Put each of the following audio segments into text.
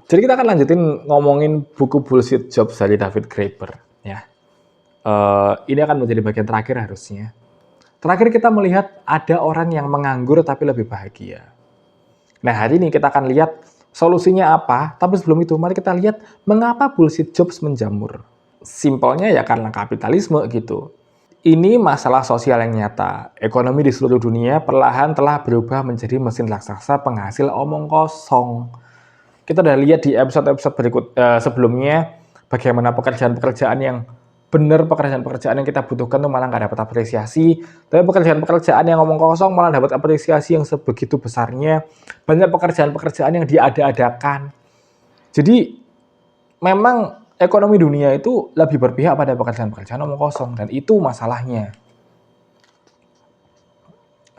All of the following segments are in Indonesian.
Jadi kita akan lanjutin ngomongin buku Bullshit Jobs dari David Graeber. Ya. Ini akan menjadi bagian terakhir harusnya. Terakhir kita melihat ada orang yang menganggur tapi lebih bahagia. Nah, hari ini kita akan lihat solusinya apa, tapi sebelum itu mari kita lihat mengapa bullshit jobs menjamur. Simpelnya ya karena kapitalisme gitu. Ini masalah sosial yang nyata. Ekonomi di seluruh dunia perlahan telah berubah menjadi mesin raksasa penghasil omong kosong. Kita udah lihat di episode-episode sebelumnya bagaimana pekerjaan-pekerjaan yang benar, pekerjaan-pekerjaan yang kita butuhkan tuh malah nggak dapat apresiasi, tapi pekerjaan-pekerjaan yang ngomong kosong malah dapat apresiasi yang sebegitu besarnya. Banyak pekerjaan-pekerjaan yang diada-adakan. Jadi memang ekonomi dunia itu lebih berpihak pada pekerjaan-pekerjaan omong kosong, dan itu masalahnya.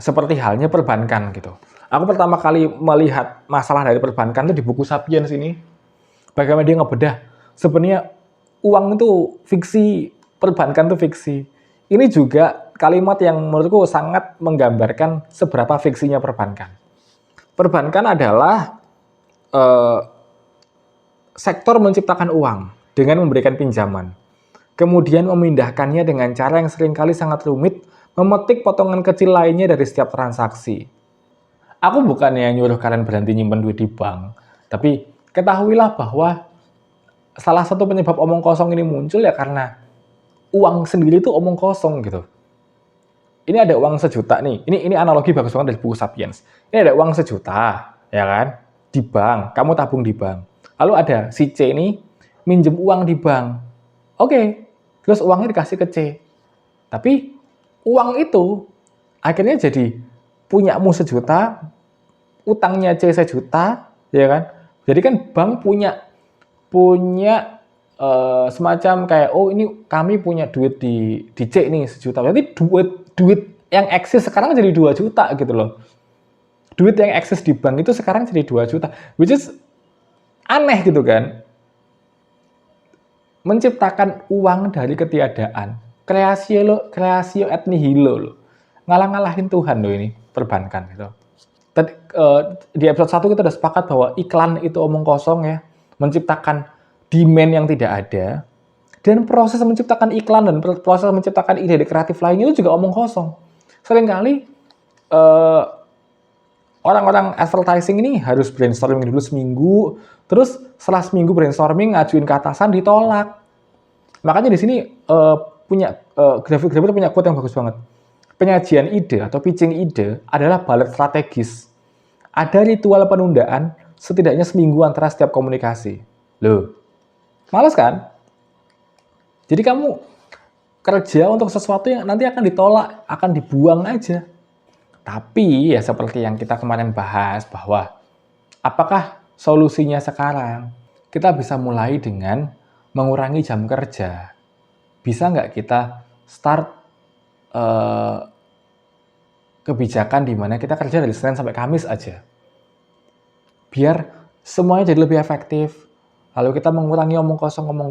Seperti halnya perbankan gitu. Aku pertama kali melihat masalah dari perbankan itu di buku Sapiens ini. Bagaimana dia ngebedah sebenarnya uang itu fiksi, perbankan itu fiksi. Ini juga kalimat yang menurutku sangat menggambarkan seberapa fiksinya perbankan. Perbankan adalah sektor menciptakan uang dengan memberikan pinjaman. Kemudian memindahkannya dengan cara yang seringkali sangat rumit, memetik potongan kecil lainnya dari setiap transaksi. Aku bukannya nyuruh kalian berhenti nyimpen duit di bank, tapi ketahuilah bahwa salah satu penyebab omong kosong ini muncul ya karena uang sendiri itu omong kosong gitu. Ini ada uang sejuta nih, ini analogi bagus banget dari buku Sapiens. Ini ada uang sejuta, ya kan, di bank, kamu tabung di bank. Lalu ada si C ini minjem uang di bank. Oke, terus uangnya dikasih ke C. Tapi uang itu akhirnya jadi punyamu sejuta, utangnya C sejuta, ya kan? Jadi kan bank punya semacam kayak, oh ini kami punya duit di C nih sejuta. Berarti duit yang eksis sekarang jadi 2 juta gitu loh. Duit yang eksis di bank itu sekarang jadi 2 juta. Which is aneh gitu kan. Menciptakan uang dari ketiadaan. Creatio et nihilo loh. Ngalah-ngalahin Tuhan loh ini perbankan gitu. Tadi, di episode 1 kita udah sepakat bahwa iklan itu omong kosong ya, menciptakan demand yang tidak ada, dan proses menciptakan iklan dan proses menciptakan ide kreatif lainnya itu juga omong kosong. Seringkali orang-orang advertising ini harus brainstorming dulu seminggu, terus setelah seminggu brainstorming ngajuin ke atasan ditolak. Makanya di sini Graeber punya quote yang bagus banget. Penyajian ide atau pitching ide adalah balet strategis. Ada ritual penundaan setidaknya seminggu antara setiap komunikasi. Loh, males kan? Jadi kamu kerja untuk sesuatu yang nanti akan ditolak, akan dibuang aja. Tapi ya seperti yang kita kemarin bahas bahwa apakah solusinya sekarang? Kita bisa mulai dengan mengurangi jam kerja. Bisa nggak kita start kebijakan di mana kita kerja dari Senin sampai Kamis aja. Biar semuanya jadi lebih efektif. Lalu kita mengurangi omong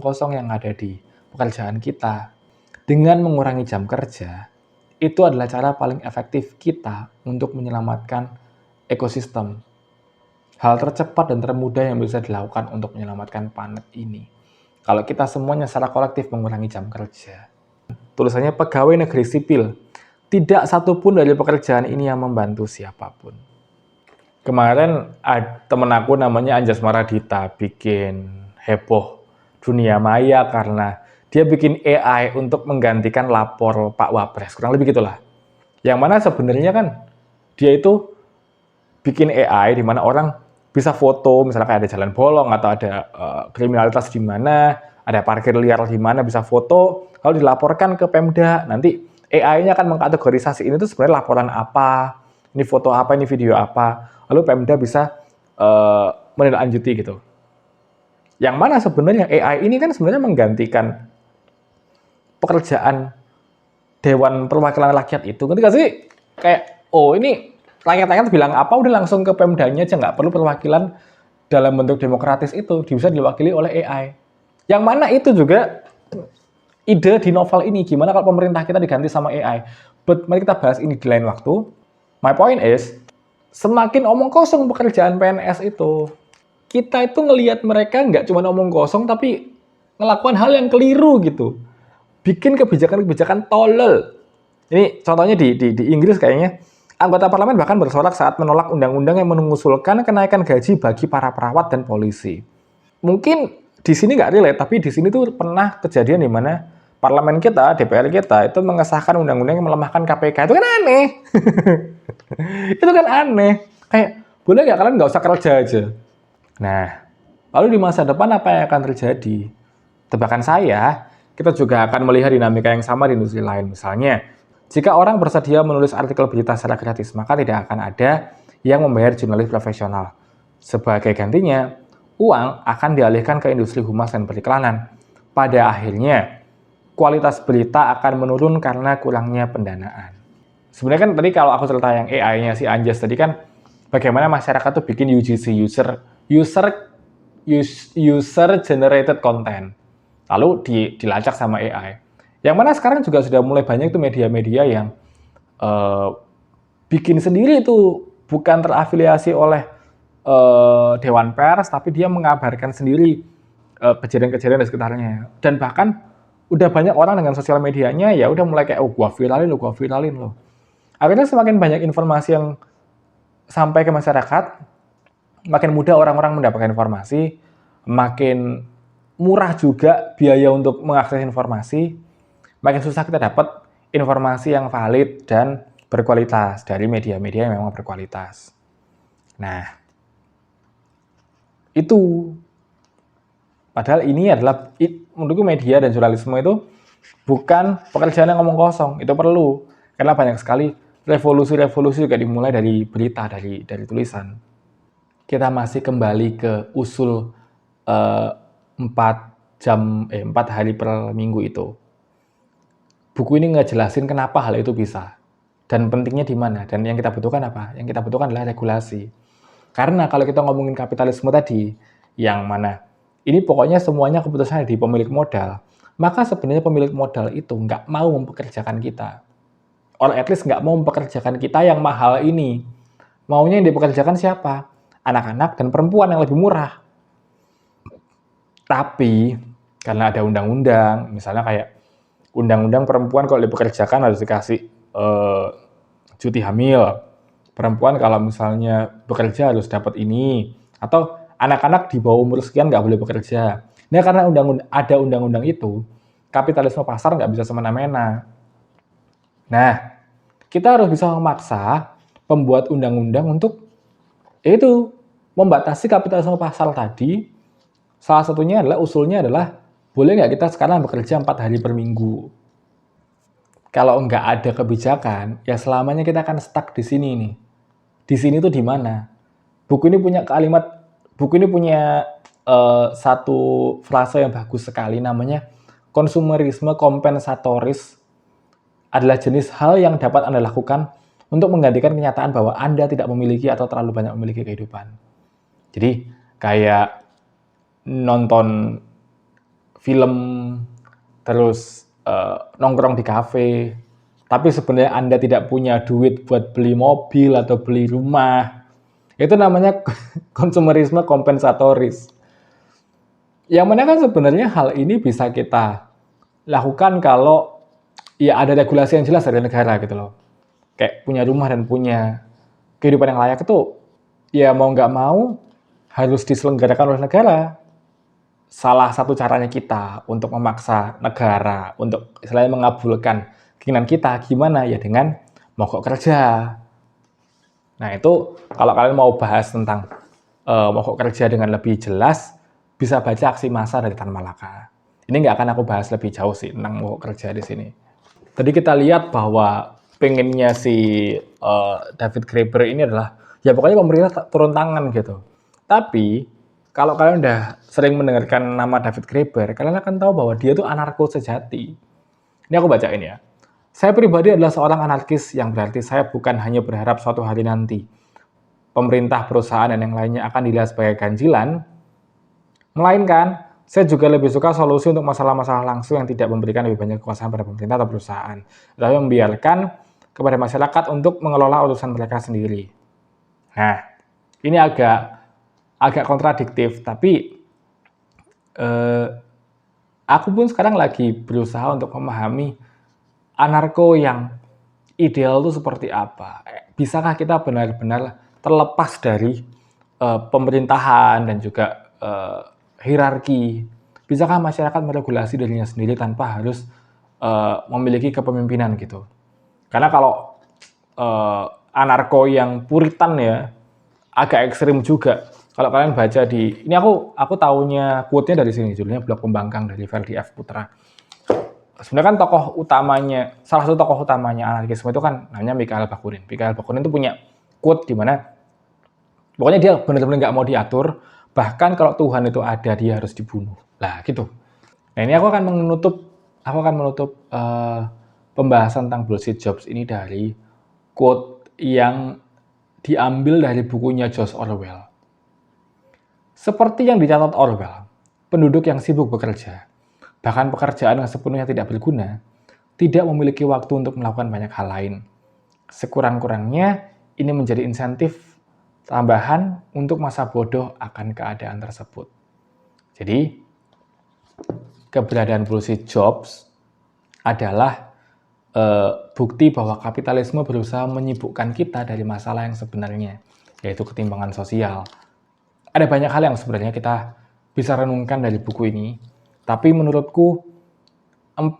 kosong yang ada di pekerjaan kita. Dengan mengurangi jam kerja, itu adalah cara paling efektif kita untuk menyelamatkan ekosistem. Hal tercepat dan termudah yang bisa dilakukan untuk menyelamatkan planet ini. Kalau kita semuanya secara kolektif mengurangi jam kerja. Tulisannya pegawai negeri sipil. Tidak satupun dari pekerjaan ini yang membantu siapapun. Kemarin temen aku namanya Anjas Maradita bikin heboh dunia maya karena dia bikin AI untuk menggantikan lapor Pak Wapres. Kurang lebih gitulah. Yang mana sebenarnya kan dia itu bikin AI di mana orang bisa foto, misalnya kayak ada jalan bolong atau ada kriminalitas di mana, ada parkir liar di mana, bisa foto, lalu dilaporkan ke Pemda. Nanti AI-nya akan mengkategorisasi ini tuh sebenarnya laporan apa, ini foto apa, ini video apa. Lalu Pemda bisa menindaklanjuti gitu. Yang mana sebenarnya AI ini kan sebenarnya menggantikan pekerjaan Dewan Perwakilan Rakyat itu. Ketika sih kayak, oh ini rakyat-rakyat bilang apa, udah langsung ke Pemdanya aja, nggak perlu perwakilan dalam bentuk demokratis itu, bisa diwakili oleh AI. Yang mana itu juga ide di novel ini, gimana kalau pemerintah kita diganti sama AI. But mari kita bahas ini di lain waktu. My point is, semakin omong kosong pekerjaan PNS itu. kita itu ngelihat mereka nggak cuma omong kosong, tapi ngelakukan hal yang keliru gitu. Bikin kebijakan-kebijakan tolol. Ini contohnya di Inggris kayaknya, anggota parlemen bahkan bersorak saat menolak undang-undang yang mengusulkan kenaikan gaji bagi para perawat dan polisi. Mungkin di sini nggak relate, tapi di sini tuh pernah kejadian di mana parlemen kita, DPR kita, itu mengesahkan undang-undang yang melemahkan KPK. Itu kan aneh. Itu kan aneh. Kayak, boleh nggak kalian nggak usah kerja aja? Nah, lalu di masa depan apa yang akan terjadi? Tebakan saya, kita juga akan melihat dinamika yang sama di industri lain. Misalnya, jika orang bersedia menulis artikel berita secara gratis, maka tidak akan ada yang membayar jurnalis profesional. Sebagai gantinya, uang akan dialihkan ke industri humas dan periklanan. Pada akhirnya, kualitas berita akan menurun karena kurangnya pendanaan. Sebenarnya kan tadi kalau aku cerita yang AI-nya si Anjas tadi kan, bagaimana masyarakat tuh bikin UGC, user generated content, lalu dilacak sama AI. Yang mana sekarang juga sudah mulai banyak tuh media-media yang bikin sendiri itu, bukan terafiliasi oleh Dewan Pers, tapi dia mengabarkan sendiri kejadian-kejadian di sekitarnya. Dan bahkan udah banyak orang dengan sosial medianya ya udah mulai kayak, oh gua viralin loh. Akhirnya semakin banyak informasi yang sampai ke masyarakat, makin mudah orang-orang mendapatkan informasi, makin murah juga biaya untuk mengakses informasi, makin susah kita dapat informasi yang valid dan berkualitas dari media-media yang memang berkualitas. Nah, itu. Padahal ini adalah, menurutku media dan jurnalisme itu bukan pekerjaan yang ngomong kosong, itu perlu. Karena banyak sekali revolusi-revolusi juga dimulai dari berita, dari tulisan. Kita masih kembali ke usul 4 hari per minggu itu. Buku ini ngejelasin kenapa hal itu bisa. Dan pentingnya di mana. Dan yang kita butuhkan apa? Yang kita butuhkan adalah regulasi. Karena kalau kita ngomongin kapitalisme tadi, yang mana ini pokoknya semuanya keputusan di pemilik modal, maka sebenarnya pemilik modal itu nggak mau mempekerjakan kita. Or at least nggak mau mempekerjakan kita yang mahal ini. Maunya yang dipekerjakan siapa? Anak-anak dan perempuan yang lebih murah. Tapi, karena ada undang-undang, misalnya kayak undang-undang perempuan kalau dipekerjakan harus dikasih cuti hamil. Perempuan kalau misalnya bekerja harus dapat ini. Atau anak-anak di bawah umur sekian nggak boleh bekerja. Nah, karena ada undang-undang itu, kapitalisme pasar nggak bisa semena-mena. Nah, kita harus bisa memaksa pembuat undang-undang untuk itu membatasi kapitalisme pasar tadi. Salah satunya adalah usulnya adalah boleh nggak kita sekarang bekerja 4 hari per minggu. Kalau nggak ada kebijakan, ya selamanya kita akan stuck di sini nih. Di sini tuh di mana? Buku ini punya satu frase yang bagus sekali, namanya konsumerisme kompensatoris adalah jenis hal yang dapat Anda lakukan untuk menggantikan kenyataan bahwa Anda tidak memiliki atau terlalu banyak memiliki kehidupan. Jadi kayak nonton film, terus nongkrong di kafe, tapi sebenarnya Anda tidak punya duit buat beli mobil atau beli rumah. Itu namanya konsumerisme kompensatoris. Yang mana kan sebenarnya hal ini bisa kita lakukan kalau ya ada regulasi yang jelas dari negara gitu loh. Kayak punya rumah dan punya kehidupan yang layak itu ya mau nggak mau harus diselenggarakan oleh negara. Salah satu caranya kita untuk memaksa negara untuk istilahnya mengabulkan keinginan kita gimana ya dengan mogok kerja. Nah itu kalau kalian mau bahas tentang mogok kerja dengan lebih jelas, bisa baca aksi massa dari Tan Malaka. Ini nggak akan aku bahas lebih jauh sih tentang mogok kerja di sini. Tadi kita lihat bahwa pengennya si David Graeber ini adalah ya pokoknya pemerintah turun tangan gitu. Tapi kalau kalian udah sering mendengarkan nama David Graeber, kalian akan tahu bahwa dia tuh anarko sejati. Ini aku bacain ya. Saya pribadi adalah seorang anarkis yang berarti saya bukan hanya berharap suatu hari nanti pemerintah, perusahaan, dan yang lainnya akan dilihat sebagai ganjilan, melainkan saya juga lebih suka solusi untuk masalah-masalah langsung yang tidak memberikan lebih banyak kekuasaan pada pemerintah atau perusahaan, tapi membiarkan kepada masyarakat untuk mengelola urusan mereka sendiri. Nah, ini agak agak kontradiktif, tapi eh, aku pun sekarang lagi berusaha untuk memahami anarko yang ideal itu seperti apa. Bisakah kita benar-benar terlepas dari pemerintahan dan juga hierarki? Bisakah masyarakat meregulasi dirinya sendiri tanpa harus memiliki kepemimpinan gitu? Karena kalau anarko yang puritan ya, agak ekstrim juga. Kalau kalian baca di, ini aku taunya quote-nya dari sini, judulnya Blog Pembangkang dari Ferdi F. Putra. Sebenarnya kan tokoh utamanya, salah satu tokoh utamanya anarkisme itu kan namanya Mikhail Bakunin. Mikhail Bakunin itu punya quote di mana pokoknya dia benar-benar nggak mau diatur, bahkan kalau Tuhan itu ada dia harus dibunuh. Lah gitu. Nah ini aku akan menutup pembahasan tentang bullshit jobs ini dari quote yang diambil dari bukunya George Orwell. Seperti yang dicatat Orwell, penduduk yang sibuk bekerja, bahkan pekerjaan yang sepenuhnya tidak berguna, tidak memiliki waktu untuk melakukan banyak hal lain. Sekurang-kurangnya, ini menjadi insentif tambahan untuk masa bodoh akan keadaan tersebut. Jadi, keberadaan bullshit jobs adalah bukti bahwa kapitalisme berusaha menyibukkan kita dari masalah yang sebenarnya, yaitu ketimpangan sosial. Ada banyak hal yang sebenarnya kita bisa renungkan dari buku ini, tapi menurutku 4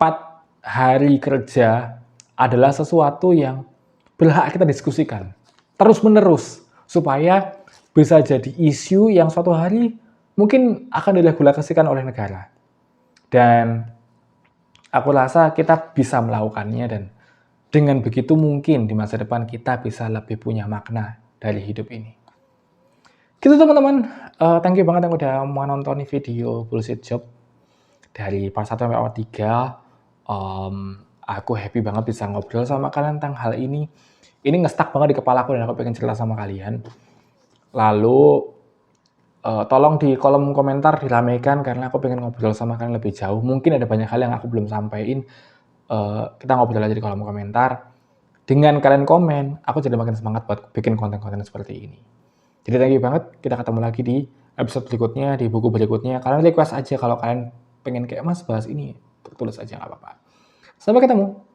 hari kerja adalah sesuatu yang berhak kita diskusikan terus-menerus supaya bisa jadi isu yang suatu hari mungkin akan diregulasikan oleh negara. Dan aku rasa kita bisa melakukannya dan dengan begitu mungkin di masa depan kita bisa lebih punya makna dari hidup ini. Gitu teman-teman, thank you banget yang udah menonton video Bullshit Job dari part 1 sampai part 3. Aku happy banget bisa ngobrol sama kalian tentang hal ini. Ini nge-stuck banget di kepala aku dan aku pengen cerita sama kalian. Lalu, tolong di kolom komentar diramaikan karena aku pengen ngobrol sama kalian lebih jauh. Mungkin ada banyak hal yang aku belum sampaikan. Kita ngobrol aja di kolom komentar. Dengan kalian komen, aku jadi makin semangat buat bikin konten-konten seperti ini. Jadi thank you banget, kita ketemu lagi di episode berikutnya, di buku berikutnya. Kalian request aja kalau kalian pengen kayak Mas bahas ini, tulis aja nggak apa-apa. Sampai ketemu.